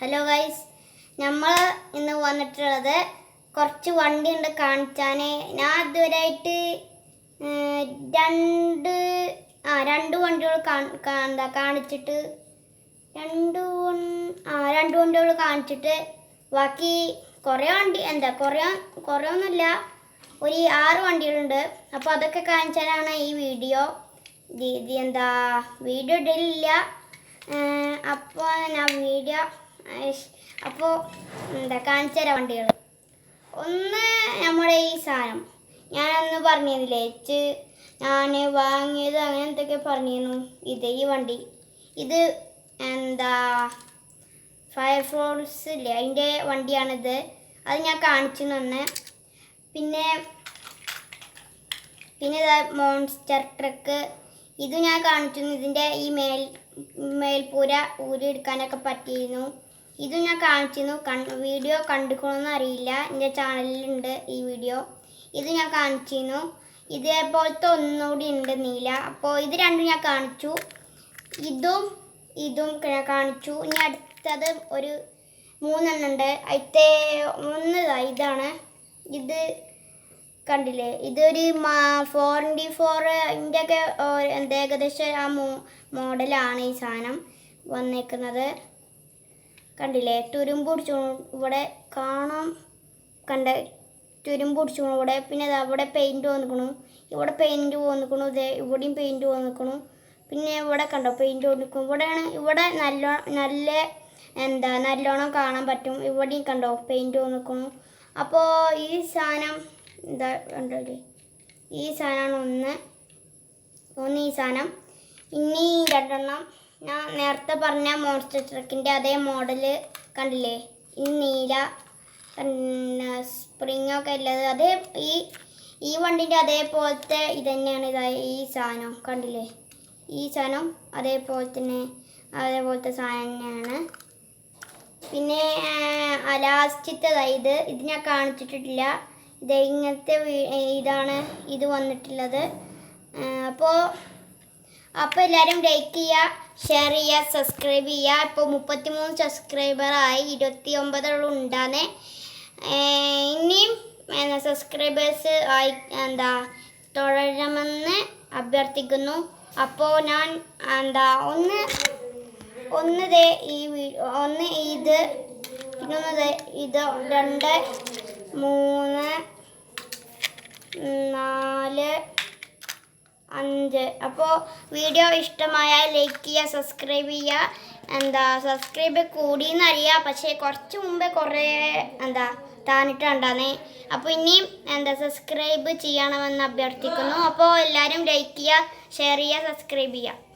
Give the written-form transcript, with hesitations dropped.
Hello guys, നമ്മൾ ഇന്ന് വന്നിട്ടുള്ളത് കുറച്ച് വണ്ടി ഉണ്ട് കാണിച്ചാൻ. ഞാൻ ഇതുവരെയായിട്ട് രണ്ട് വണ്ടികൾ കാണിച്ചിട്ട് രണ്ട് വണ്ടികൾ കാണിച്ചിട്ട് ബാക്കി കുറേ വണ്ടി കുറേ ഒന്നുമില്ല, ഒരു 6 വണ്ടികളുണ്ട്. അപ്പോൾ അതൊക്കെ കാണിച്ചാലാണ് ഈ വീഡിയോ. വീഡിയോ ഇടലില്ല. അപ്പോൾ ഞാൻ കാണിച്ചു തരാം വണ്ടികൾ. ഒന്ന് നമ്മുടെ ഈ സാധനം ഞാനന്ന് പറഞ്ഞിരുന്നില്ലേ, ഞാൻ വാങ്ങിയത് അങ്ങനെ എന്തൊക്കെ പറഞ്ഞിരുന്നു. ഈ വണ്ടി ഇത് ഫയർഫോഴ്സ് ഇല്ലേ, അതിൻ്റെ വണ്ടിയാണിത്. അത് ഞാൻ കാണിച്ചു തന്നെ. പിന്നെ മോൺസ്റ്റർ ട്രക്ക് ഇത് ഞാൻ കാണിച്ചു. ഇതിൻ്റെ ഈ മേൽപ്പൂര ഊരിയെടുക്കാനൊക്കെ പറ്റിയിരുന്നു. ഇത് ഞാൻ കാണിച്ചിരുന്നു. വീഡിയോ കണ്ടിക്കണമെന്ന് അറിയില്ല, എൻ്റെ ചാനലിലുണ്ട് ഈ വീഡിയോ. ഇത് ഞാൻ കാണിച്ചിരുന്നു. ഇതേപോലത്തെ ഒന്നുകൂടി ഉണ്ട് നീല. അപ്പോൾ ഇത് രണ്ടും ഞാൻ കാണിച്ചു. ഇതും ഞാൻ കാണിച്ചു. ഇനി അടുത്തത് ഒരു 3 ഉണ്ട്. അതിലത്തെ ഇതാണ്. ഇത് കണ്ടില്ലേ, ഇതൊരു 4x4 ഒക്കെ ഏകദേശം ആ മോഡലാണ് ഈ സാധനം വന്നേക്കുന്നത്. കണ്ടില്ലേ, തുരുമ്പ് പിടിച്ചു ഇവിടെ കാണാം. തുരുമ്പ് പിടിച്ചു ഇവിടെ. പിന്നെ അവിടെ പെയിൻറ്റ് വന്നിക്കണു, ഇവിടെ പെയിൻറ്റ് വന്നിക്കണു, ഇവിടെയും പെയിൻറ്റ് വന്നിക്കണു. പിന്നെ ഇവിടെ കണ്ടോ പെയിൻറ്റ് വന്നിക്കും. ഇവിടെ നല്ലോണം കാണാൻ പറ്റും. ഇവിടെയും കണ്ടോ പെയിൻറ്റ് വന്നിക്കണു. അപ്പോൾ ഈ സാധനം കണ്ടല്ലേ, ഈ സാധനമാണ് ഒന്ന് ഈ സാധനം. ഇനി 2 ഞാൻ നേരത്തെ പറഞ്ഞ മോൺസ്റ്റർ ട്രക്കിൻ്റെ അതേ മോഡല് കണ്ടില്ലേ, ഈ നീല സ്പ്രിങ്ങൊക്കെ ഉള്ളത്. ഈ വണ്ടിൻ്റെ അതേപോലത്തെ ഇതന്നെയാണ്. ഈ സാധനം കണ്ടില്ലേ, ഈ സാധനം അതേപോലത്തെ സാധനം തന്നെയാണ്. പിന്നെ ലാസ്റ്റത്തെ ഇത് ഞാൻ കാണിച്ചിട്ടില്ല. ഇങ്ങനത്തെ ഇതാണ് ഇത് വന്നിട്ടുള്ളത്. അപ്പോൾ എല്ലാവരും ലൈക്ക് ചെയ്യുക, ഷെയർ ചെയ്യുക, സബ്സ്ക്രൈബ് ചെയ്യുക. ഇപ്പോൾ 33 സബ്സ്ക്രൈബറായി, 29 ഉണ്ടാകുന്നത്. ഇനിയും സബ്സ്ക്രൈബേഴ്സ് ആയി തുടരണമെന്ന് അഭ്യർത്ഥിക്കുന്നു. അപ്പോൾ ഞാൻ ഒന്ന് ഇത്, പിന്നെ ഇത് 2 3 4 5. അപ്പോൾ വീഡിയോ ഇഷ്ടമായാൽ ലൈക്ക് ചെയ്യുക, സബ്സ്ക്രൈബ് ചെയ്യുക. സബ്സ്ക്രൈബ് കൂടിയെന്നറിയാം, പക്ഷേ കുറച്ച് മുമ്പേ കുറേ താന്നിട്ടുണ്ടാകുന്നേ. അപ്പോൾ ഇനിയും സബ്സ്ക്രൈബ് ചെയ്യണമെന്ന് അഭ്യർത്ഥിക്കുന്നു. അപ്പോൾ എല്ലാവരും ലൈക്ക് ചെയ്യുക, ഷെയർ ചെയ്യുക, സബ്സ്ക്രൈബ് ചെയ്യുക.